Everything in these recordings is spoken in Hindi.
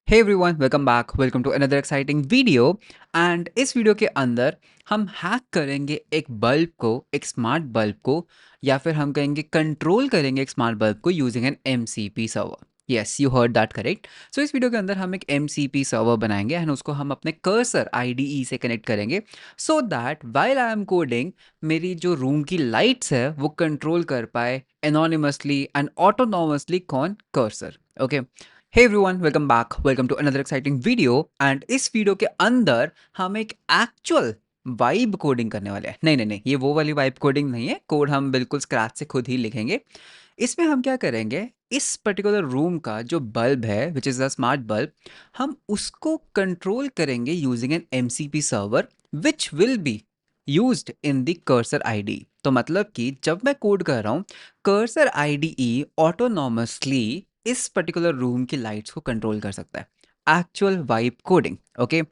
Hey everyone, welcome back. Welcome to another exciting video. And इस वीडियो के अंदर हम हैक करेंगे एक बल्ब को, एक स्मार्ट बल्ब को, या फिर हम कहेंगे कंट्रोल करेंगे एक स्मार्ट बल्ब को using an MCP server. Yes, you heard that correct. So इस वीडियो के अंदर हम एक एमसीपी सर्वर बनाएंगे एंड उसको हम अपने कर्सर आईडीई से कनेक्ट करेंगे so that while I am coding मेरी जो रूम की लाइट्स है वो कंट्रोल कर पाए एनोनिमसली एंड ऑटोनॉमसली कौन? Cursor. Okay. Hey everyone, welcome back. Welcome to another exciting video. And इस वीडियो के अंदर हम एक एक्चुअल वाइब कोडिंग करने वाले हैं। नहीं नहीं नहीं, ये वो वाली वाइब कोडिंग नहीं है। कोड हम बिल्कुल स्क्रैच से खुद ही लिखेंगे। इसमें हम क्या करेंगे, इस पर्टिकुलर रूम का जो बल्ब है which is a smart bulb, हम उसको कंट्रोल करेंगे using an MCP server which will be used in the cursor ID. तो मतलब कि जब मैं कोड कर रहा हूँ, कर्सर आईडीई ऑटोनॉमसली इस पर्टिकुलर रूम की लाइट्स को कंट्रोल कर सकता है। Actual vibe coding. Okay.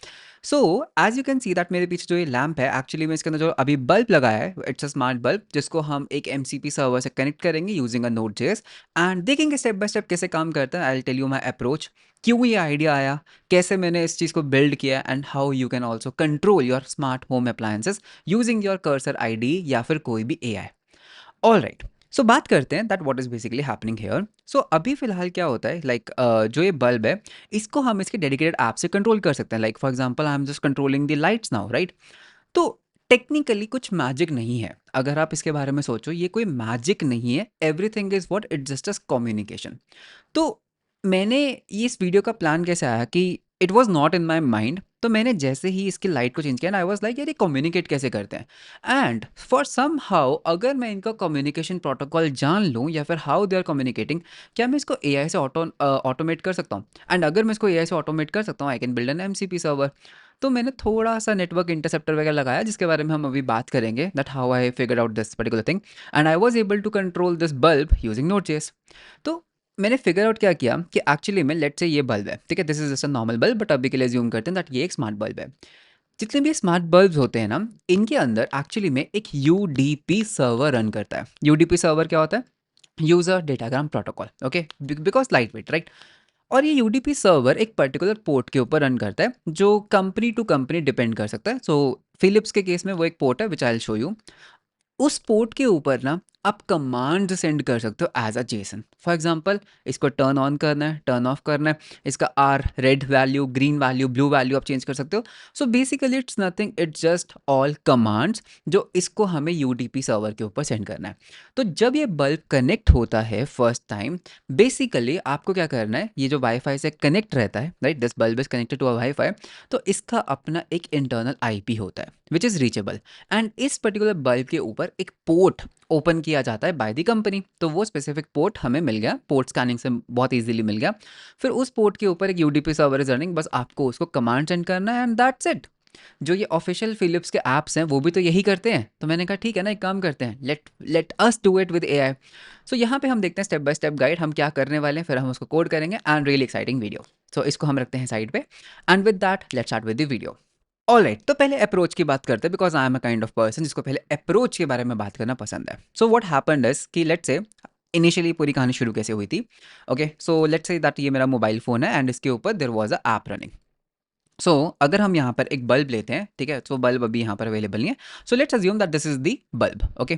So as you can see that मेरे पीछे जो ये लैम्प है, एक्चुअली में इसके अंदर जो अभी बल्ब लगाया है, इट्स अ स्मार्ट बल्ब जिसको हम एक एमसीपी सर्वर से कनेक्ट करेंगे using a node JS and देखेंगे स्टेप बाय स्टेप कैसे काम करता है। I will tell you my approach, क्यों ये आइडिया आया, कैसे मैंने इस चीज़ को बिल्ड किया and how you can also control your smart home appliances using your cursor ID या फिर कोई भी एआई। All right. सो बात करते हैं that what is basically happening here. So अभी फिलहाल क्या होता है, लाइक जो ये बल्ब है इसको हम इसके डेडिकेटेड ऐप से कंट्रोल कर सकते हैं। Like for example I am just controlling the lights now, right? तो टेक्निकली कुछ मैजिक नहीं है। अगर आप इसके बारे में सोचो, ये कोई मैजिक नहीं है। Everything is what it just a communication. तो मैंने ये इस वीडियो का प्लान कैसे आया कि it was not in my mind. तो मैंने जैसे ही इसकी लाइट को चेंज किया ना, आई वॉज लाइक यार ये कम्युनिकेट कैसे करते हैं। एंड फॉर सम हाउ अगर मैं इनका कम्युनिकेशन प्रोटोकॉल जान लूँ या फिर हाउ दे आर कम्युनिकेटिंग, क्या मैं इसको एआई से ऑटोमेट कर सकता हूँ? एंड अगर मैं इसको एआई से ऑटोमेट कर सकता हूँ, I can build an MCP server. तो मैंने थोड़ा सा नेटवर्क इंटरसेप्टर वगैरह लगाया जिसके बारे में हम अभी बात करेंगे, that how I figure out this particular thing and I was able to control this bulb using नोड.js। तो मैंने फिगर आउट क्या किया कि एक्चुअली में लेट्स से ये बल्ब है, ठीक है, this is just a normal bulb, but अभी के लिए ज्यूम करते हैं दैट ये एक स्मार्ट बल्ब है। जितने भी स्मार्ट बल्ब्स होते हैं ना, इनके अंदर एक्चुअली में एक यूडीपी सर्वर रन करता है। यूडीपी सर्वर क्या होता है? User datagram protocol. Okay, because light weight, right? और ये यूडीपी सर्वर एक पर्टिकुलर पोर्ट के ऊपर रन करता है जो कंपनी टू कंपनी डिपेंड कर सकता है। सो फिलिप्स के केस में वो एक पोर्ट है which I will show you. उस पोर्ट के ऊपर ना आप कमांड सेंड कर सकते हो as a JSON. For example, इसको टर्न ऑन करना है, टर्न ऑफ करना है, इसका R red value, green value, blue value आप चेंज कर सकते हो। So basically it's nothing, it's just all commands जो इसको हमें यूडीपी सर्वर के ऊपर सेंड करना है। तो जब ये बल्ब कनेक्ट होता है फर्स्ट टाइम, बेसिकली आपको क्या करना है, ये जो वाईफाई से कनेक्ट रहता है, right, this bulb is connected to a WiFi. तो इसका अपना एक इंटरनल आईपी होता है विच इज़ रीचेबल। एंड इस पर्टिकुलर बल्ब के ऊपर एक पोर्ट ओपन किया जाता है बाय द कंपनी। तो वो स्पेसिफिक पोर्ट हमें मिल गया, पोर्ट स्कैनिंग से बहुत इजीली मिल गया। फिर उस पोर्ट के ऊपर एक यूडीपी सर्वर इज रनिंग, बस आपको उसको कमांड सेंड करना है एंड दैट्स इट। जो ये ऑफिशियल फिलिप्स के ऐप्स हैं वो भी तो यही करते हैं। तो मैंने कहा ठीक है ना, एक काम करते हैं, let let us do it with AI. So यहाँ पे हम देखते हैं स्टेप बाय स्टेप गाइड हम क्या करने वाले हैं, फिर हम उसको कोड करेंगे एंड रियली एक्साइटिंग वीडियो। सो इसको हम रखते हैं साइड पे and with that let's start with the video. Alright, तो पहले अप्रोच की बात करते हैं because I am a kind of person जिसको पहले अप्रोच के बारे में बात करना पसंद है। सो व्हाट हैपेंड इज कि लेट्स से इनिशियली पूरी कहानी शुरू कैसे हुई थी। Okay, so let's say that ये मेरा मोबाइल फोन है एंड इसके ऊपर there was a app running. So अगर हम यहाँ पर एक बल्ब लेते हैं, ठीक है, तो बल्ब अभी यहाँ पर अवेलेबल नहीं है। So let's assume that this is the bulb. Okay,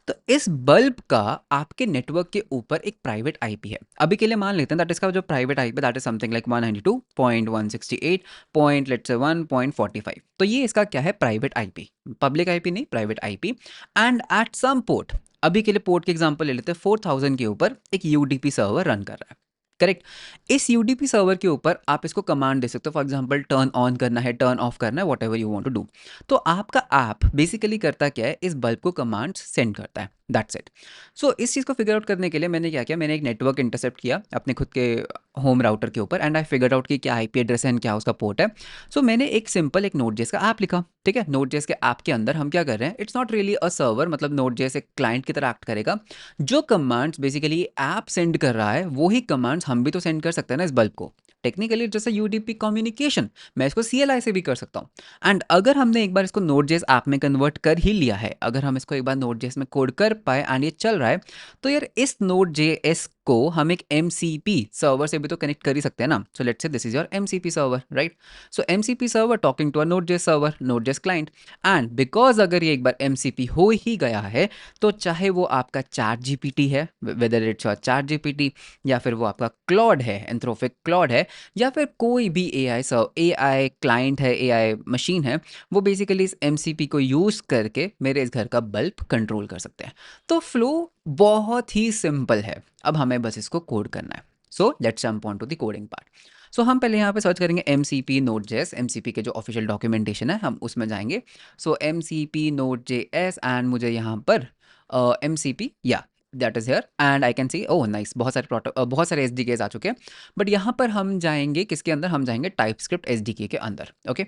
तो इस बल्ब का आपके नेटवर्क के ऊपर एक प्राइवेट आईपी है। अभी के लिए मान लेते हैं दैट इसका जो private IP that is something like 192.168 point let's say 1.45। तो ये इसका क्या है? Private IP. पब्लिक आईपी नहीं, private IP. And at some port, अभी के लिए पोर्ट के एग्जांपल ले लेते हैं, 4000 के ऊपर एक यूडीपी सर्वर रन कर रहा है। करेक्ट। इस यूडीपी सर्वर के ऊपर आप इसको कमांड दे सकते हो, फॉर एग्जांपल टर्न ऑन करना है, टर्न ऑफ करना है, whatever you want to do. तो आपका ऐप बेसिकली करता क्या है, इस बल्ब को कमांड सेंड करता है, दैट्स इट। सो इस चीज़ को फिगर आउट करने के लिए मैंने क्या किया, मैंने एक नेटवर्क इंटरसेप्ट किया अपने खुद के होम राउटर के ऊपर एंड आई फिगर आउट कि क्या आईपी एड्रेस है एंड क्या उसका पोर्ट है। सो मैंने एक सिंपल एक नोट जेस का ऐप लिखा। ठीक है, नोट जेस के ऐप के अंदर हम क्या कर रहे हैं, it's not really a server, मतलब नोट जेस एक क्लाइंट की तरह एक्ट करेगा। जो कमांड्स बेसिकली ऐप सेंड कर रहा है वो ही कमांड्स हम भी तो सेंड कर सकते हैं ना इस बल्ब को। टेक्निकली जैसे यूडीपी कम्युनिकेशन, मैं इसको सीएलआई से भी कर सकता हूँ। एंड अगर हमने एक बार इसको नोट जेस ऐप में कन्वर्ट कर ही लिया है, अगर हम इसको एक बार नोट जेस में कोड कर पाए एंड ये चल रहा है, तो यार इस नोट जेएस को हम एक MCP सर्वर से भी तो कनेक्ट कर ही सकते हैं ना. So let's say this is your MCP server, right. So MCP server talking to a Node.js server, Node.js client. And because अगर ये एक बार MCP हो ही गया है, तो चाहे वो आपका चैट जीपीटी है, whether it's your chat GPT, या फिर वो आपका क्लॉड है, एंथ्रोपिक क्लॉड है, या फिर कोई भी AI क्लाइंट है, AI मशीन है, वो बेसिकली इस MCP को यूज़ करके मेरे इस घर का बल्ब कंट्रोल कर सकते हैं. तो फ्लो बहुत ही सिंपल है. अब हमें बस इसको कोड करना है. So let's jump on to the coding part. So हम पहले यहाँ पे सर्च करेंगे MCP Node.js. MCP के जो ऑफिशियल डॉक्यूमेंटेशन है हम उसमें जाएंगे. सो MCP Node.js एंड मुझे यहाँ पर MCP या that is here and I can see oh nice, बहुत सारे SDKs आ चुके हैं. बट यहाँ पर हम जाएंगे किसके अंदर, हम जाएंगे टाइपस्क्रिप्ट SDK के अंदर. ओके.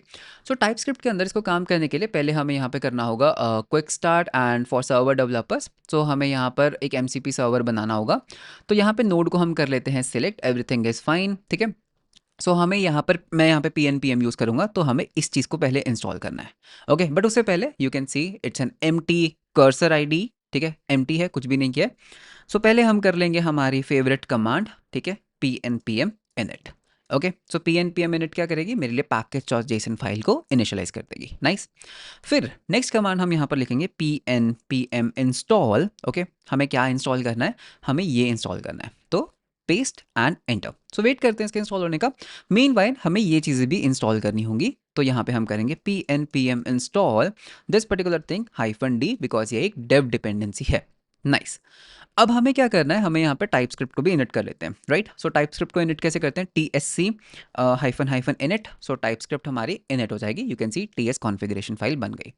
सो टाइपस्क्रिप्ट के अंदर इसको काम करने के लिए पहले हमें यहाँ पे करना होगा quick start and for server developers. So हमें यहाँ पर एक MCP सर्वर बनाना होगा. तो यहाँ पे नोड को हम कर लेते हैं सिलेक्ट, एवरीथिंग इज फाइन, ठीक है. सो हमें यहाँ पर, मैं यहाँ पे PNPM यूज़ करूँगा, तो हमें इस चीज़ को पहले इंस्टॉल करना है. ओके. बट उससे पहले you can see it's an empty cursor ID, ठीक है, एम्प्टी है, कुछ भी नहीं किया. सो पहले हम कर लेंगे हमारी फेवरेट कमांड, ठीक है, PNPM init. Okay. So PNPM init क्या करेगी, मेरे लिए package.json फाइल को इनिशियलाइज कर देगी. नाइस. फिर नेक्स्ट कमांड हम यहाँ पर लिखेंगे PNPM install. ओके. हमें क्या इंस्टॉल करना है, हमें ये इंस्टॉल करना है. तो paste and enter. So wait करते हैं इसके इंस्टॉल होने का. मीनवाइल हमें ये चीज़ें भी इंस्टॉल करनी होंगी. तो यहाँ पे हम करेंगे PNPM install this particular thing -d because ये एक डेव डिपेंडेंसी है. नाइस. अब हमें क्या करना है, हमें यहाँ पे टाइपस्क्रिप्ट को भी इनिट कर लेते हैं, राइट. सो टाइपस्क्रिप्ट को इनिट कैसे करते हैं, TSC हाइफन इनिट. सो टाइपस्क्रिप्ट हमारी इनिट हो जाएगी. You can C TS configuration file बन गई.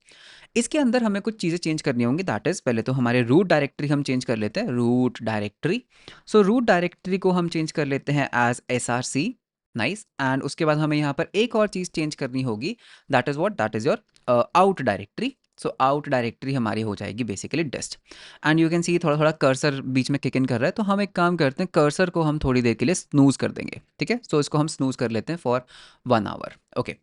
इसके अंदर हमें कुछ चीज़ें चेंज करनी होंगी. दैट इज़ पहले तो हमारे रूट डायरेक्टरी हम चेंज कर लेते हैं, root directory. So root directory को हम चेंज कर लेते हैं एज SRC. नाइस. एंड उसके बाद हमें यहाँ पर एक और चीज़ चेंज करनी होगी. That is what, that is your out directory. So out directory हमारी हो जाएगी basically dest. And you can see थोड़ा थोड़ा कर्सर बीच में किक इन कर रहा है. तो हम एक काम करते हैं, कर्सर को हम थोड़ी देर के लिए स्नूज कर देंगे, ठीक है. सो इसको हम स्नूज कर लेते हैं for 1 hour. Okay.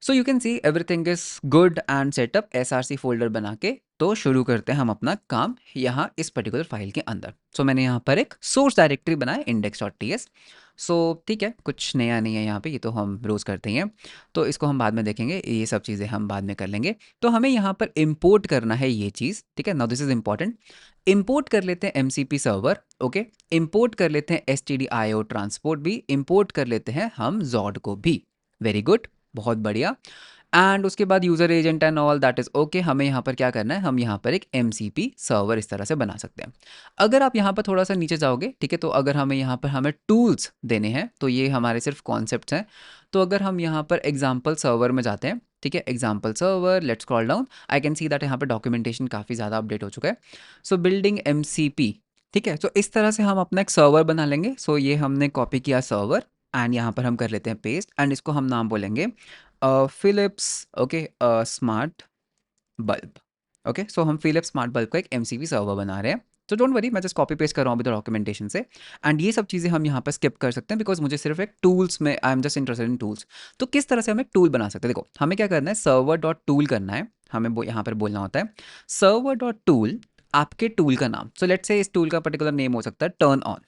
So you can see everything is good and setup. SRC folder बना के तो शुरू करते हैं हम अपना काम यहाँ इस पर्टिकुलर फाइल के अंदर. सो मैंने यहाँ पर एक सोर्स डायरेक्टरी बनाया index.ts. सो ठीक है, कुछ नया नहीं है यहाँ पे, ये तो हम रोज़ करते ही हैं. तो इसको हम बाद में देखेंगे, ये सब चीज़ें हम बाद में कर लेंगे. तो हमें यहाँ पर इम्पोर्ट करना है ये चीज़, ठीक है. Now this is important. Import कर लेते हैं MCP सर्वर. ओके. इम्पोर्ट कर लेते हैं stdio ट्रांसपोर्ट भी. इम्पोर्ट कर लेते हैं हम Zod को भी. वेरी गुड, बहुत बढ़िया. एंड उसके बाद user agent and all that is okay. हमें यहाँ पर क्या करना है, हम यहाँ पर एक MCP सर्वर इस तरह से बना सकते हैं. अगर आप यहाँ पर थोड़ा सा नीचे जाओगे, ठीक है, तो अगर हमें यहाँ पर हमें टूल्स देने हैं, तो ये हमारे सिर्फ कॉन्सेप्ट्स हैं. तो अगर हम यहाँ पर एग्जाम्पल सर्वर में जाते हैं, ठीक है, example server, let's scroll down. I can see that यहाँ पर डॉक्यूमेंटेशन काफ़ी ज़्यादा अपडेट हो चुका है. सो बिल्डिंग MCP, ठीक है. सो इस तरह से हम अपना एक सर्वर बना लेंगे. सो ये हमने कॉपी किया सर्वर एंड यहाँ पर हम कर लेते हैं पेस्ट एंड इसको हम नाम बोलेंगे Philips. Okay. Smart bulb. Okay. So हम फिलिप्स स्मार्ट बल्ब का एक MCP सर्वर बना रहे हैं. तो डोंट वरी, मैं जस्ट कॉपी पेस्ट कर रहा हूँ अभी तो डॉक्यूमेंटेशन से. एंड ये सब चीज़ें हम यहाँ पर स्किप कर सकते हैं बिकॉज मुझे सिर्फ एक टूल्स में, I am just interested in tools. तो किस तरह से हम एक टूल बना सकते हैं, देखो हमें क्या करना है, सर्वर डॉट टूल करना है. हमें यहाँ पर बोलना होता है सर्वर डॉट टूल, आपके टूल का नाम. सो लेट्स से इस टूल का पर्टिकुलर नेम हो सकता है turn on.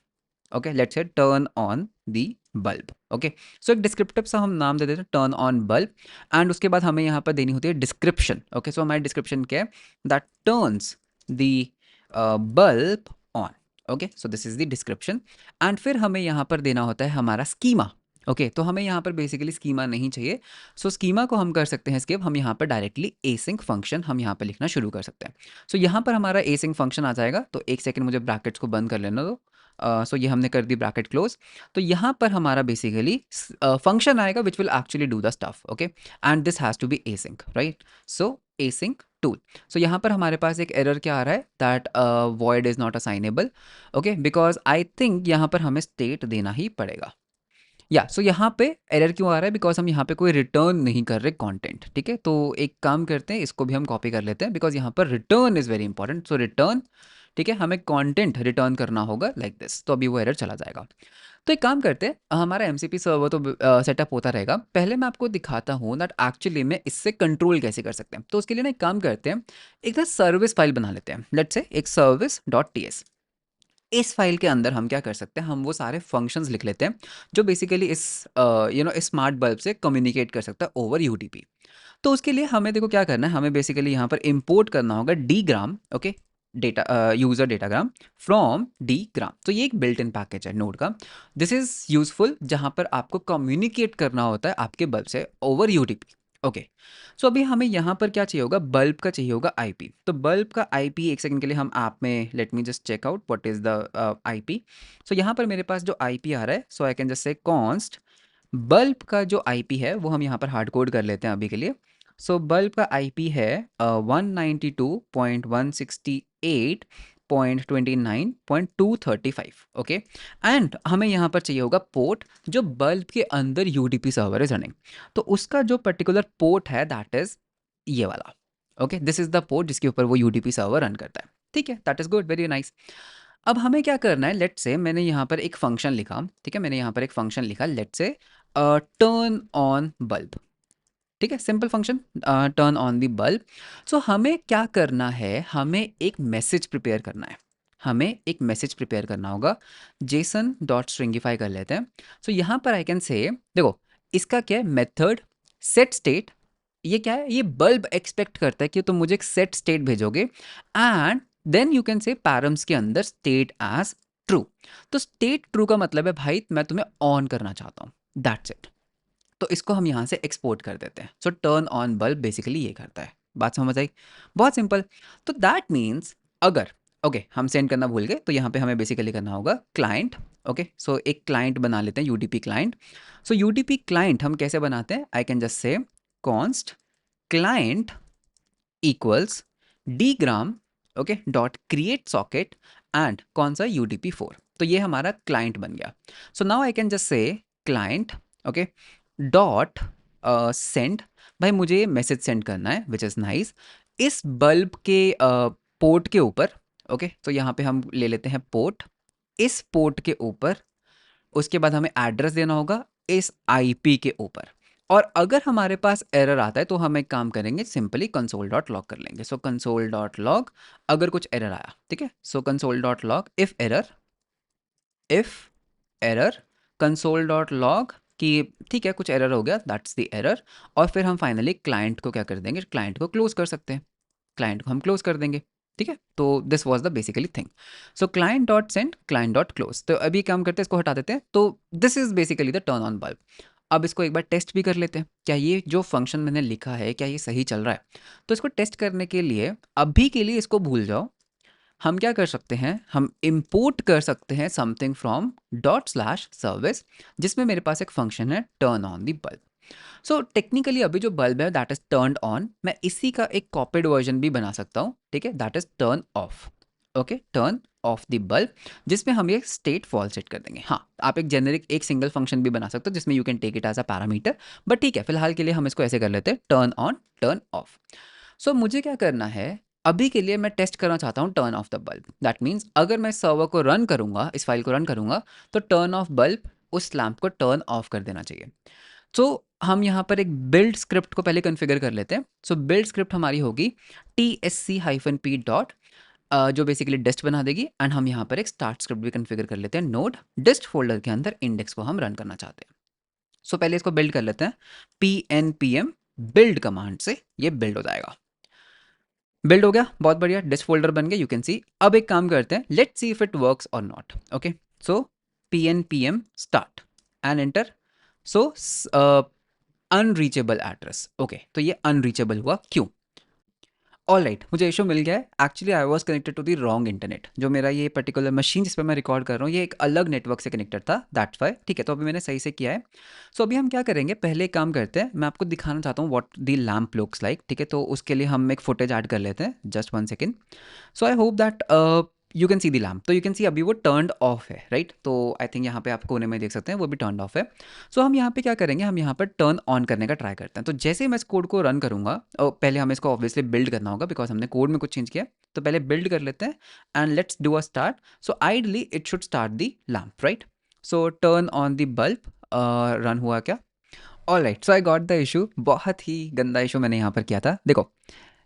Okay. Let's say turn on the bulb. Okay. So एक डिस्क्रिप्टिव सा हम नाम दे देते हैं टर्न ऑन बल्ब. एंड उसके बाद हमें यहाँ पर देनी होती है डिस्क्रिप्शन. ओके. सो हमारी डिस्क्रिप्शन क्या है, that turns the bulb on. Okay. So this is the description. And फिर हमें यहाँ पर देना होता है हमारा स्कीमा. ओके. तो हमें यहाँ पर बेसिकली स्कीमा नहीं चाहिए. सो स्कीमा को हम कर सकते हैं स्किप. हम यहाँ पर डायरेक्टली एसिंक फंक्शन हम यहाँ पर लिखना शुरू कर सकते हैं. सो यहाँ पर हमारा एसिंक फंक्शन आ जाएगा. तो एक सेकंड मुझे ब्रैकेट्स को बंद कर लेना दो. सो ये हमने कर दी ब्रैकेट क्लोज. तो यहाँ पर हमारा बेसिकली फंक्शन आएगा which will actually do the stuff. Okay. And this has to be async, right. So async tool. So यहाँ पर हमारे पास एक एरर क्या आ रहा है, that void is not assignable. Okay. Because I think यहाँ पर हमें स्टेट देना ही पड़ेगा. या सो यहाँ पे एरर क्यों आ रहा है, बिकॉज हम यहाँ पे कोई रिटर्न नहीं कर रहे कंटेंट. ठीक है. तो एक काम करते हैं, इसको भी हम कॉपी कर लेते हैं बिकॉज यहाँ पर return is very important. So return, ठीक है, हमें कंटेंट रिटर्न करना होगा लाइक दिस. तो अभी वो एरर चला जाएगा. तो एक काम करते हैं, हमारा MCP सर्वर तो सेटअप होता रहेगा. पहले मैं आपको दिखाता हूँ दैट एक्चुअली में इससे कंट्रोल कैसे कर सकते हैं. तो उसके लिए ना एक काम करते हैं, एक ना सर्विस फाइल बना लेते हैं. लेट्स से एक सर्विस डॉट TS. इस फाइल के अंदर हम क्या कर सकते हैं, हम वो सारे फंक्शंस लिख लेते हैं जो बेसिकली इस स्मार्ट बल्ब से कम्युनिकेट कर सकता है ओवर यूडीपी। तो उसके लिए हमें देखो क्या करना है, हमें बेसिकली यहाँ पर इंपोर्ट करना होगा dgram, okay, data user datagram from dgram. तो ये एक बिल्ट इन पैकेज है नोड का। दिस इज यूजफुल जहाँ पर आपको कम्युनिकेट करना होता है आपके बल्ब से ओवर यूडीपी। ओके, सो अभी हमें यहाँ पर क्या चाहिए होगा, बल्ब का चाहिए होगा आईपी। तो बल्ब का आईपी एक सेकंड के लिए हम ऐप में, let me just check out what is the IP. So यहाँ पर मेरे पास जो आईपी आ रहा है, so I can just say const bulb का जो आईपी है वो हम यहाँ पर हार्ड कोड कर लेते हैं अभी के लिए। सो बल्ब का आईपी है 192.168.29.235, ओके। एंड हमें यहाँ पर चाहिए होगा पोर्ट जो बल्ब के अंदर यूडीपी सर्वर इज रनिंग। तो उसका जो पर्टिकुलर पोर्ट है दैट इज ये वाला, okay. This is the port जिसके ऊपर वो यूडीपी सर्वर रन करता है, ठीक है। That is good, very nice. अब हमें क्या करना है, लेट से मैंने यहाँ पर एक फंक्शन लिखा, ठीक है, मैंने यहाँ पर एक फंक्शन लिखा, लेट से टर्न ऑन बल्ब, ठीक है, simple function turn on the bulb. So हमें क्या करना है, हमें एक मैसेज प्रिपेयर करना है, हमें एक मैसेज प्रिपेयर करना होगा। जेसन डॉट स्ट्रिंगिफाई कर लेते हैं। सो यहाँ पर आई कैन से, देखो इसका क्या है, मेथड सेट स्टेट। ये क्या है, ये बल्ब एक्सपेक्ट करता है कि तुम मुझे एक सेट स्टेट भेजोगे and then you can say params के अंदर स्टेट एज ट्रू। तो स्टेट ट्रू का मतलब है भाई मैं तुम्हें ऑन करना चाहता हूँ, दैट्स इट। तो इसको हम यहाँ से एक्सपोर्ट कर देते हैं। सो टर्न ऑन बल्ब बेसिकली ये करता है। बात समझ आई, बहुत सिंपल। तो दैट मीन्स अगर, ओके, हम सेंड करना भूल गए तो यहाँ पे हमें बेसिकली करना होगा क्लाइंट, ओके। सो एक क्लाइंट बना लेते हैं, UDP client. So UDP client हम कैसे बनाते हैं, I can just say const client equals dgram, okay, dot create socket and कौन सा UDP4। तो ये हमारा क्लाइंट बन गया। So now I can just say client, okay, dot send. भाई मुझे ये मैसेज सेंड करना है विच इज़ नाइस इस बल्ब के पोर्ट के ऊपर, ओके। तो यहाँ पे हम ले लेते हैं पोर्ट, इस पोर्ट के ऊपर। उसके बाद हमें एड्रेस देना होगा इस आईपी के ऊपर। और अगर हमारे पास एरर आता है तो हम एक काम करेंगे, सिंपली कंसोल डॉट लॉग कर लेंगे। सो कंसोल डॉट लॉग, अगर कुछ एरर आया, ठीक है। So console dot log if error console dot log कि ठीक है कुछ एरर हो गया, दैट्स द एरर। और फिर हम फाइनली क्लाइंट को क्या कर देंगे, क्लाइंट को क्लोज कर सकते हैं, क्लाइंट को हम क्लोज कर देंगे, ठीक है। तो this was the basically thing. So client dot send client dot close. तो अभी काम करते हैं, इसको हटा देते हैं। तो this is basically the turn on bulb. अब इसको एक बार टेस्ट भी कर लेते हैं, क्या ये जो फंक्शन मैंने लिखा है क्या ये सही चल रहा है। तो इसको टेस्ट करने के लिए अभी के लिए इसको भूल जाओ। हम क्या कर सकते हैं, हम इंपोर्ट कर सकते हैं something from dot slash service, जिसमें मेरे पास एक फंक्शन है turn on the bulb. So technically अभी जो बल्ब है दैट इज टर्न ऑन, मैं इसी का एक कॉपीड वर्जन भी बना सकता हूँ, ठीक है, that is turn of, okay, turn off the bulb, जिसमें हम ये स्टेट फॉल सेट कर देंगे। हाँ, आप एक जेनरिक एक सिंगल फंक्शन भी बना सकते हो जिसमें you can take it as a parameter, but ठीक है फिलहाल के लिए हम इसको ऐसे कर लेते हैं, टर्न ऑन टर्न ऑफ। सो मुझे क्या करना है, अभी के लिए मैं टेस्ट करना चाहता हूँ turn off the bulb. That means अगर मैं सर्वर को रन करूंगा, इस फाइल को रन करूंगा, तो टर्न ऑफ बल्ब उस लैंप को टर्न ऑफ कर देना चाहिए। तो हम यहाँ पर एक बिल्ड स्क्रिप्ट को पहले कॉन्फ़िगर कर लेते हैं। सो बिल्ड स्क्रिप्ट हमारी होगी tsc-p डॉट, जो बेसिकली डिस्ट बना देगी। एंड हम यहाँ पर एक स्टार्ट स्क्रिप्ट भी कॉन्फ़िगर कर लेते हैं, नोड डिस्ट फोल्डर के अंदर इंडेक्स को हम रन करना चाहते हैं। सो पहले इसको बिल्ड कर लेते हैं, pnpm बिल्ड कमांड से ये बिल्ड हो जाएगा। बिल्ड हो गया, बहुत बढ़िया, डिस्ट फोल्डर बन गया, यू कैन सी। अब एक काम करते हैं, let's see if it works or not, okay. So pnpm start and enter. So unreachable address, okay, तो ये अनरीचेबल हुआ, क्यों? ऑल राइट, मुझे इशू मिल गया है। Actually I was connected to the wrong internet. जो मेरा ये पर्टिकुलर मशीन जिस पर मैं रिकॉर्ड कर रहा हूँ ये एक अलग नेटवर्क से कनेक्टेड था, दैट्स वाई, ठीक है। तो अभी मैंने सही से किया है। सो अभी हम क्या करेंगे, पहले एक काम करते हैं, मैं आपको दिखाना चाहता हूँ what the lamp looks like, ठीक है। तो उसके लिए हम एक फुटेज ऐड कर लेते हैं, just 1 second. So I hope that you can C the lamp. तो यू कैन सी अभी वो टर्नड ऑफ है, राइट। तो आई थिंक यहाँ पे आप कोने में देख सकते हैं वो भी टर्नड ऑफ है। सो हम यहाँ पे क्या करेंगे, हम यहाँ पर टर्न ऑन करने का ट्राई करते हैं। तो जैसे ही मैं इस कोड को रन करूँगा, पहले हमें इसको ऑब्वियसली बिल्ड करना होगा बिकॉज हमने कोड में कुछ चेंज किया। तो पहले बिल्ड कर लेते हैं and let's do a start. So ideally it should start the lamp, right. So turn on the bulb, run हुआ क्या? All right, so I got the issue. बहुत ही गंदा इशू मैंने यहाँ पर किया था। देखो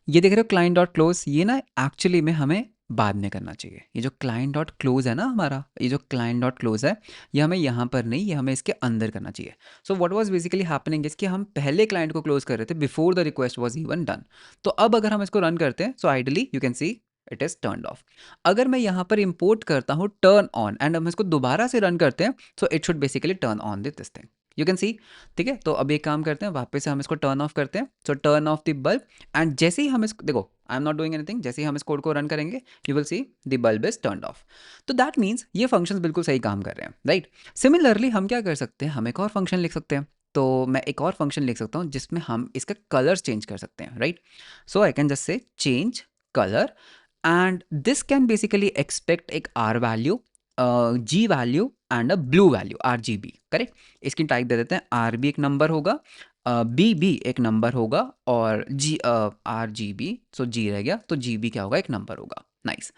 ये देख रहे हो क्लाइंट डॉट क्लोज, ये ना एक्चुअली में हमें बाद में करना चाहिए। ये जो क्लाइंट डॉट क्लोज है ना हमारा, ये जो क्लाइंट डॉट क्लोज है, ये हमें यहाँ पर नहीं, ये हमें इसके अंदर करना चाहिए। So what was basically happening is कि हम पहले क्लाइंट को क्लोज कर रहे थे before the request was even done. तो अब अगर हम इसको रन करते हैं, so ideally you can see it is turn off. अगर मैं यहाँ पर इंपोर्ट करता हूँ टर्न ऑन एंड हम इसको दोबारा से रन करते हैं, so it should basically turn on this thing, you can सी। ठीक है, तो अब एक काम करते हैं, वापस से हम इसको टर्न ऑफ करते हैं। सो turn off the bulb, and जैसे ही हम इसको देखो, I am not doing anything, जैसे ही हम इस कोड को रन करेंगे you will see the bulb is turned of. तो दैट मीन्स ये फंक्शंस बिल्कुल सही काम कर रहे हैं, राइट। सिमिलरली हम क्या कर सकते हैं, हम एक और फंक्शन लिख सकते हैं। तो मैं एक और फंक्शन लिख सकता हूँ जिसमें हम इसका कलर्स चेंज कर सकते हैं, right. So I can just say change colour, and this can basically expect एक R value, G value and a blue value, R G B, correct. इसकी टाइप दे देते हैं, आर बी एक नंबर होगा, बी बी एक नंबर होगा, और जी आर जी बी, सो जी रह गया, तो जी बी क्या होगा, एक नंबर होगा। नाइस।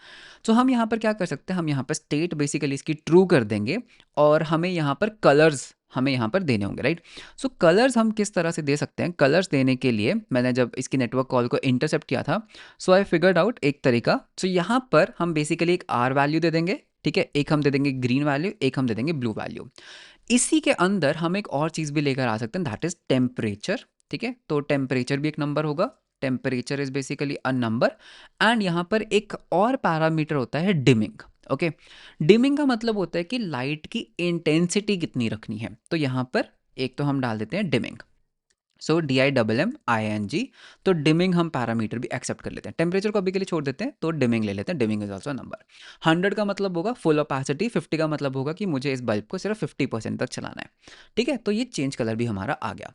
तो हम यहाँ पर क्या कर सकते हैं, हम यहाँ पर स्टेट बेसिकली इसकी ट्रू कर देंगे, और हमें यहाँ पर कलर्स हमें यहाँ पर देने होंगे, राइट। सो कलर्स हम किस तरह से दे सकते हैं, कलर्स देने के लिए मैंने जब इसकी नेटवर्क कॉल को इंटरसेप्ट किया था, सो आई फिगर्ड आउट एक तरीका। सो यहाँ पर हम बेसिकली एक आर वैल्यू दे देंगे, ठीक है, एक हम दे देंगे ग्रीन वैल्यू, एक हम दे देंगे ब्लू वैल्यू। इसी के अंदर हम एक और चीज़ भी लेकर आ सकते हैं, दैट इज टेम्परेचर। ठीक है, तो टेम्परेचर भी एक नंबर होगा, temperature is basically a number. And यहाँ पर एक और पैरामीटर होता है डिमिंग। ओके, डिमिंग का मतलब होता है कि लाइट की इंटेंसिटी कितनी रखनी है। तो यहाँ पर एक तो हम डाल देते हैं dimming, so D I double M I N G. तो डिमिंग हम पैरामीटर भी एक्सेप्ट कर लेते हैं, टेम्परेचर को अभी के लिए छोड़ देते हैं, तो डिमिंग ले लेते हैं, डिमिंग इज ऑल्सो नंबर। 100 का मतलब होगा फुल ओपेसिटी, 50 का मतलब होगा कि मुझे इस बल्ब को सिर्फ 50% तक चलाना है। ठीक है, तो ये चेंज कलर भी हमारा आ गया।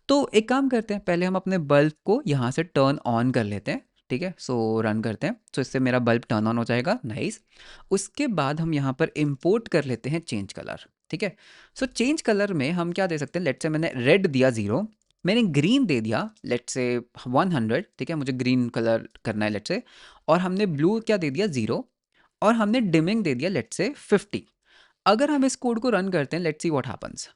तो एक काम करते हैं, पहले हम अपने बल्ब को यहाँ से टर्न ऑन कर लेते हैं। ठीक है, सो रन करते हैं, सो इससे मेरा बल्ब टर्न ऑन हो जाएगा, नाइस। उसके बाद हम यहाँ पर इंपोर्ट कर लेते हैं चेंज कलर। ठीक है, सो चेंज कलर में हम क्या दे सकते हैं, लेट्स से मैंने रेड दिया 0, मैंने ग्रीन दे दिया लेट्स से 100, ठीक है, मुझे ग्रीन कलर करना है लेट्स से, और हमने ब्लू क्या दे दिया 0, और हमने डिमिंग दे दिया लेट्स से 50। अगर हम इस कोड को रन करते हैं, let's see what happens,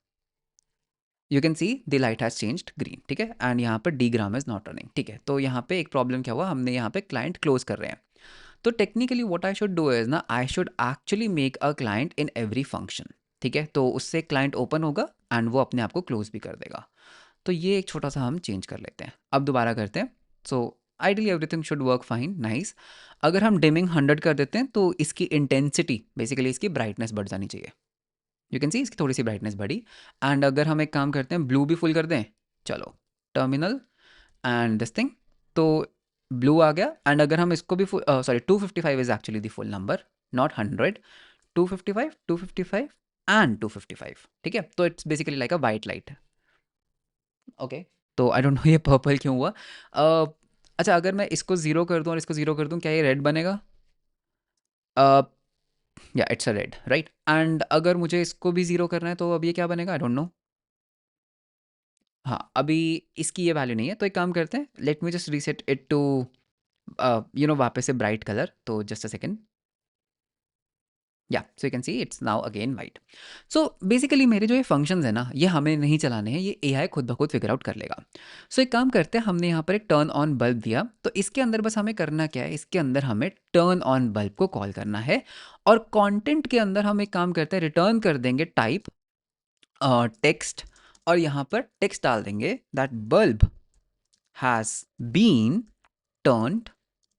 you can see the light has changed green, ठीक है, एंड यहाँ पर D gram is not running. ठीक है, तो यहाँ पे एक प्रॉब्लम क्या हुआ, हमने यहाँ पे क्लाइंट क्लोज कर रहे हैं। तो technically what I should do is ना, I should actually make a client in every function. ठीक है, तो उससे क्लाइंट ओपन होगा एंड वो अपने आप को क्लोज भी कर देगा। तो ये एक छोटा सा हम चेंज कर लेते हैं, अब दोबारा करते हैं। So ideally everything should work fine, nice. अगर हम डिमिंग 100 कर देते हैं, तो इसकी इंटेंसिटी बेसिकली इसकी ब्राइटनेस बढ़ जानी चाहिए, यू कैन सी इसकी थोड़ी सी ब्राइटनेस बढ़ी। एंड अगर हम एक काम करते हैं, ब्लू भी फुल कर दें, चलो, टर्मिनल एंड दिस थिंग, तो ब्लू आ गया। एंड अगर हम इसको भी full, sorry 255 is actually the full number, not 100, 255, 255 and 255। ठीक है, तो it's basically like a white light. Okay, तो आई डोंट नो ये पर्पल क्यों हुआ। अ, अच्छा, अगर मैं इसको ज़ीरो कर दूं और इसको ज़ीरो कर दूं, क्या ये रेड बनेगा? या it's a red, right. And अगर मुझे इसको भी ज़ीरो करना है, तो अब ये क्या बनेगा, आई डोंट नो। हाँ, अभी इसकी ये वैल्यू नहीं है, तो एक काम करते हैं, let me just reset it to वापस से ब्राइट कलर, तो जस्ट अ सेकेंड। या so you can see it's now again white. So basically मेरे जो ये फंक्शंस है ना, ये हमें नहीं चलाने हैं, ये एआई खुद ब खुद फिगर आउट कर लेगा। सो एक काम करते हैं, हमने यहाँ पर एक टर्न ऑन बल्ब दिया, तो इसके अंदर बस हमें करना क्या है, इसके अंदर हमें टर्न ऑन बल्ब को कॉल करना है। और कंटेंट के अंदर हम एक काम करते हैं, रिटर्न कर देंगे टाइप टेक्स्ट, और यहाँ पर टेक्स्ट डाल देंगे that bulb has been turned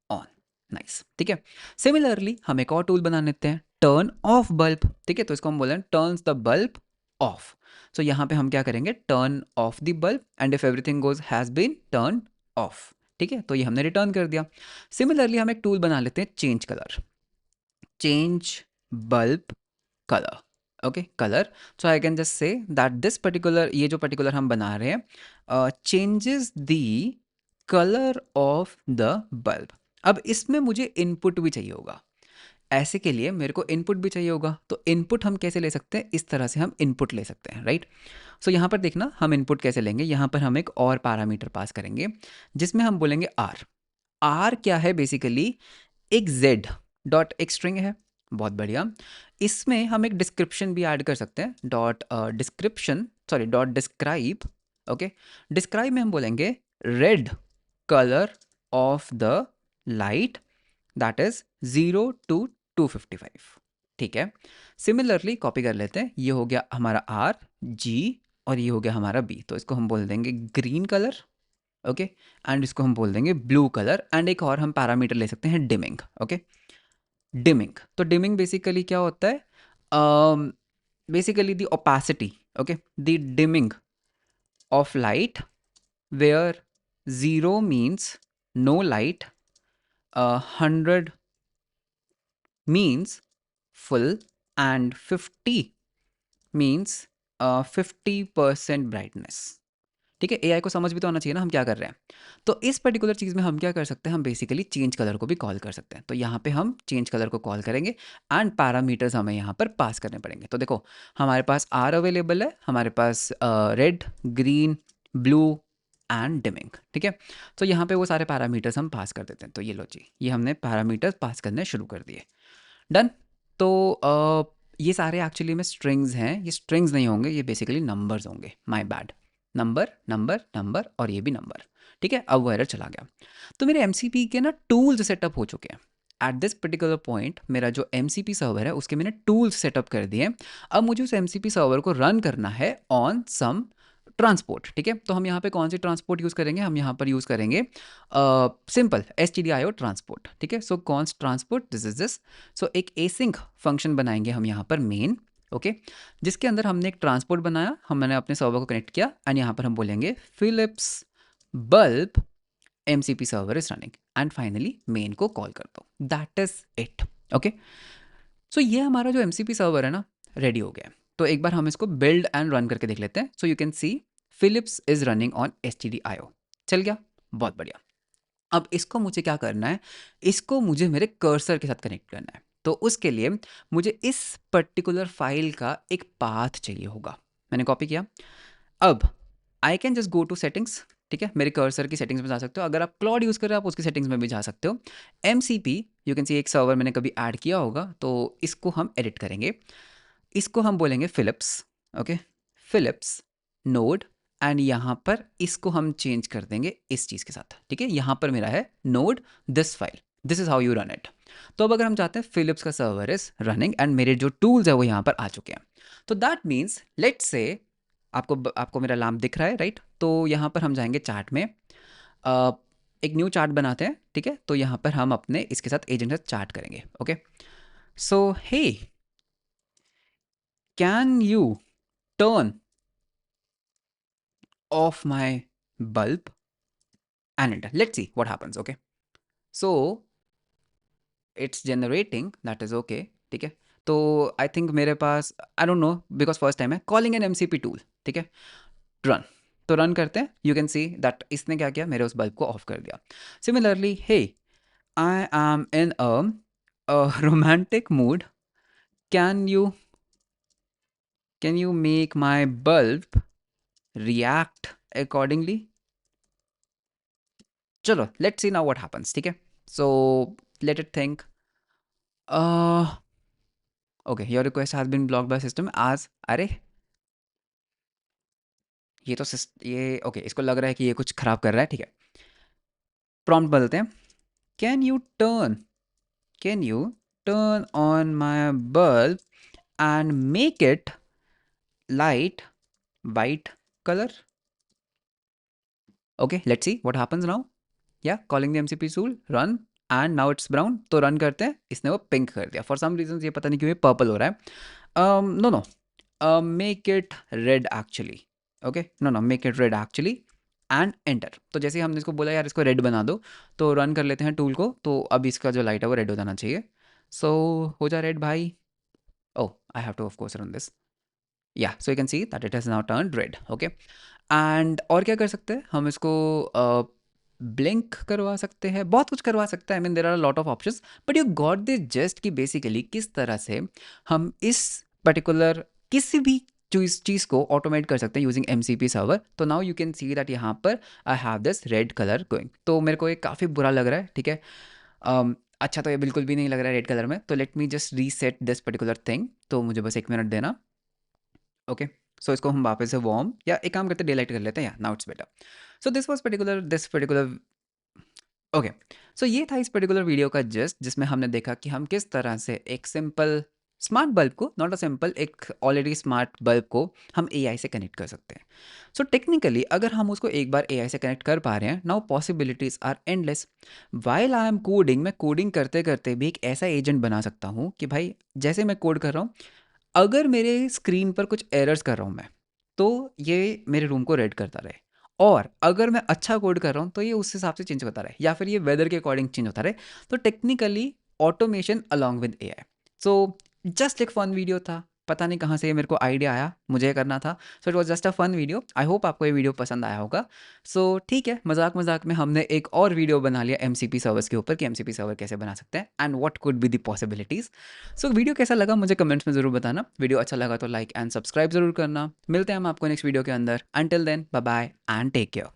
on. Nice, ठीक है। सिमिलरली हम एक और टूल बना लेते हैं, टर्न ऑफ बल्ब। ठीक है, तो इसको हम बोलें turns the bulb off. So यहाँ पे हम क्या करेंगे, turn off the bulb, and if everything goes has been turn off. ठीक है, तो ये हमने रिटर्न कर दिया। सिमिलरली हम एक टूल बना लेते हैं, change colour, change bulb colour. Okay, colour. So I can just say that this particular, ये जो पर्टिकुलर हम बना रहे हैं, changes the colour of the bulb. अब इसमें मुझे इनपुट भी चाहिए होगा, ऐसे के लिए मेरे को इनपुट भी चाहिए होगा। तो इनपुट हम कैसे ले सकते हैं, इस तरह से हम इनपुट ले सकते हैं, राइट। सो यहाँ पर देखना हम इनपुट कैसे लेंगे, यहाँ पर हम एक और पैरामीटर पास करेंगे, जिसमें हम बोलेंगे आर। आर क्या है, बेसिकली एक जेड डॉट एक स्ट्रिंग है, बहुत बढ़िया। इसमें हम एक डिस्क्रिप्शन भी ऐड कर सकते हैं, dot description, sorry dot describe. Okay, describe में हम बोलेंगे red colour of the light that is 0 to 255। ठीक है, सिमिलरली कॉपी कर लेते हैं, ये हो गया हमारा आर जी और ये हो गया हमारा बी, तो इसको हम बोल देंगे ग्रीन कलर। ओके, एंड इसको हम बोल देंगे ब्लू कलर, एंड एक और हम पैरामीटर ले सकते हैं डिमिंग। ओके, डिमिंग, तो डिमिंग बेसिकली क्या होता है, basically the opacity, okay, the dimming of light where 0 means no light, 100 means full, and 50 means 50% brightness। ठीक है, एआई को समझ भी तो आना चाहिए ना हम क्या कर रहे हैं। तो इस पर्टिकुलर चीज़ में हम क्या कर सकते हैं, हम बेसिकली चेंज कलर को भी कॉल कर सकते हैं। तो यहाँ पे हम चेंज कलर को कॉल करेंगे एंड पैरामीटर्स हमें यहाँ पर पास करने पड़ेंगे। तो देखो, हमारे पास आर अवेलेबल है, हमारे पास red, green, blue and dimming. ठीक है, तो यहाँ पे वो सारे पैरामीटर्स हम पास कर देते हैं। तो ये लो जी, ये हमने पैरामीटर्स पास करने शुरू कर दिए। डन। तो ये सारे एक्चुअली में स्ट्रिंग्स हैं, ये स्ट्रिंग्स नहीं होंगे, ये बेसिकली नंबर्स होंगे, my bad. Number number number और ये भी नंबर। ठीक है, अब वो एरर चला गया। तो मेरे एमसीपी के ना टूल्स सेटअप हो चुके हैं। एट दिस पर्टिकुलर पॉइंट मेरा जो एमसीपी सर्वर है उसके मैंने टूल्स सेटअप कर दिए। अब मुझे उस एमसीपी सर्वर को रन करना है ऑन सम ट्रांसपोर्ट। ठीक है, तो हम यहाँ पे कौन सी ट्रांसपोर्ट यूज़ करेंगे, हम यहाँ पर यूज़ करेंगे सिंपल STDIO ट्रांसपोर्ट। ठीक है, so const transport this is this. So एक एसिंक फंक्शन बनाएंगे हम यहाँ पर मेन, ओके, जिसके अंदर हमने एक ट्रांसपोर्ट बनाया, हमने अपने सर्वर को कनेक्ट किया एंड यहाँ पर हम बोलेंगे Philips bulb MCP server is running, and finally main को कॉल कर दो। That is it. Okay, so ये हमारा जो एमसीपी सर्वर है ना, रेडी हो गया है। तो एक बार हम इसको बिल्ड एंड रन करके देख लेते हैं। So you can see Philips is running on STDIO। चल गया, बहुत बढ़िया। अब इसको मुझे क्या करना है, इसको मुझे मेरे कर्सर के साथ कनेक्ट करना है। तो उसके लिए मुझे इस पर्टिकुलर फाइल का एक पाथ चाहिए होगा। मैंने कॉपी किया। अब I can just go to settings. ठीक है, मेरे कर्सर की सेटिंग्स में जा सकते हो, अगर आप क्लॉड यूज़ कर रहे हो आप उसकी सेटिंग्स में भी जा सकते हो। MCP यू कैन सी एक सर्वर मैंने कभी ऐड किया होगा, तो इसको हम एडिट करेंगे। इसको हम बोलेंगे Philips. Okay, Philips node, and यहाँ पर इसको हम चेंज कर देंगे इस चीज़ के साथ। ठीक है, यहाँ पर मेरा है node this file, this is how you run it. तो अब अगर हम चाहते हैं फिलिप्स का सर्वर इज रनिंग एंड मेरे जो टूल्स है वो यहाँ पर आ चुके हैं, तो दैट मीन्स लेट्स से आपको मेरा लैम्प दिख रहा है, राइट। तो यहाँ पर हम जाएंगे चार्ट में, एक न्यू चार्ट बनाते हैं। ठीक है, तो यहाँ पर हम अपने इसके साथ एजेंट का चार्ट करेंगे। Okay, so hey can you turn off my bulb and enter. Let's see what happens. Okay, so it's generating, that is okay. ठीक है, तो आई थिंक मेरे पास, I don't know because first time है, कॉलिंग एन MCP टूल। ठीक है, रन, तो रन करते हैं। यू कैन सी दैट इसने क्या किया, मेरे उस बल्ब को ऑफ कर दिया। Similarly hey I am in a romantic mood, can you can you make my bulb react accordingly. चलो let's see now what happens. ठीक है, so let it think. Okay, your request has been blocked by system आज। अरे ये तो ये ओके, इसको लग रहा है कि ये कुछ खराब कर रहा है। ठीक है, प्रॉम्प्ट बदलते हैं। Can you turn can you turn on my bulb and make it light white colour. Okay, let's see what happens now. Yeah calling the MCP tool, run, and now it's brown. तो रन करते हैं, इसने वो पिंक कर दिया फॉर सम रीजन, ये पता नहीं क्यों ये पर्पल हो रहा है। No no, make it red actually. Okay, no no, make it red actually and enter. तो जैसे हमने इसको बोला यार इसको रेड बना दो, तो रन कर लेते हैं टूल को। तो अब इसका जो लाइट है वो रेड हो जाना चाहिए। सो हो जा रेड भाई। Oh I have to of course run this. Yeah so you can see that it has now turn red. Okay, and और क्या कर सकते हैं हम इसको, ब्लिंक करवा सकते हैं, बहुत कुछ करवा सकते हैं। I mean there are lot of options, but you got this just कि बेसिकली किस तरह से हम इस पर्टिकुलर किसी भी चीज़ को ऑटोमेट कर सकते हैं यूजिंग MCP सर्वर। तो now you can see that यहाँ पर I have this red colour going. तो मेरे को ये काफ़ी बुरा लग रहा है। ठीक है, अच्छा तो ये बिल्कुल भी नहीं लग रहा है रेड कलर में। तो late me just reset this particular thing, तो मुझे बस 1 मिनट देना। ओके, सो इसको हम वापस से वार्म, या एक काम करते डे लाइट कर लेते हैं, yeah now it's better. So this was particular okay, so ये था इस पर्टिकुलर वीडियो का जस्ट, जिसमें हमने देखा कि हम किस तरह से एक सिंपल स्मार्ट बल्ब को, नॉट अ सिंपल, एक ऑलरेडी स्मार्ट बल्ब को हम एआई से कनेक्ट कर सकते हैं। सो टेक्निकली अगर हम उसको एक बार एआई से कनेक्ट कर पा रहे हैं, now possibilities are endless. While I am coding, मैं कोडिंग करते करते भी एक ऐसा एजेंट बना सकता हूँ कि भाई जैसे मैं कोड कर रहा हूँ, अगर मेरे स्क्रीन पर कुछ एरर्स कर रहा हूँ मैं, तो ये मेरे रूम को रेड करता रहे। और अगर मैं अच्छा कोड कर रहा हूँ तो ये उस हिसाब से चेंज होता रहे, या फिर ये वेदर के अकॉर्डिंग चेंज होता रहे। तो technically automation along with AI. So just एक फन वीडियो था, पता नहीं कहाँ से ये मेरे को आइडिया आया, मुझे ये करना था। So it was just a fun video. I hope आपको ये वीडियो पसंद आया होगा। सो ठीक है, मजाक मजाक में हमने एक और वीडियो बना लिया एमसीपी सर्वर्स के ऊपर कि एमसीपी सर्वर कैसे बना सकते हैं and what could be the possibilities. So video कैसा लगा मुझे कमेंट्स में ज़रूर बताना। वीडियो अच्छा लगा तो लाइक एंड सब्सक्राइब ज़रूर करना। मिलते हैं हम आपको नेक्स्ट वीडियो के अंदर। Until then, bye bye and take care.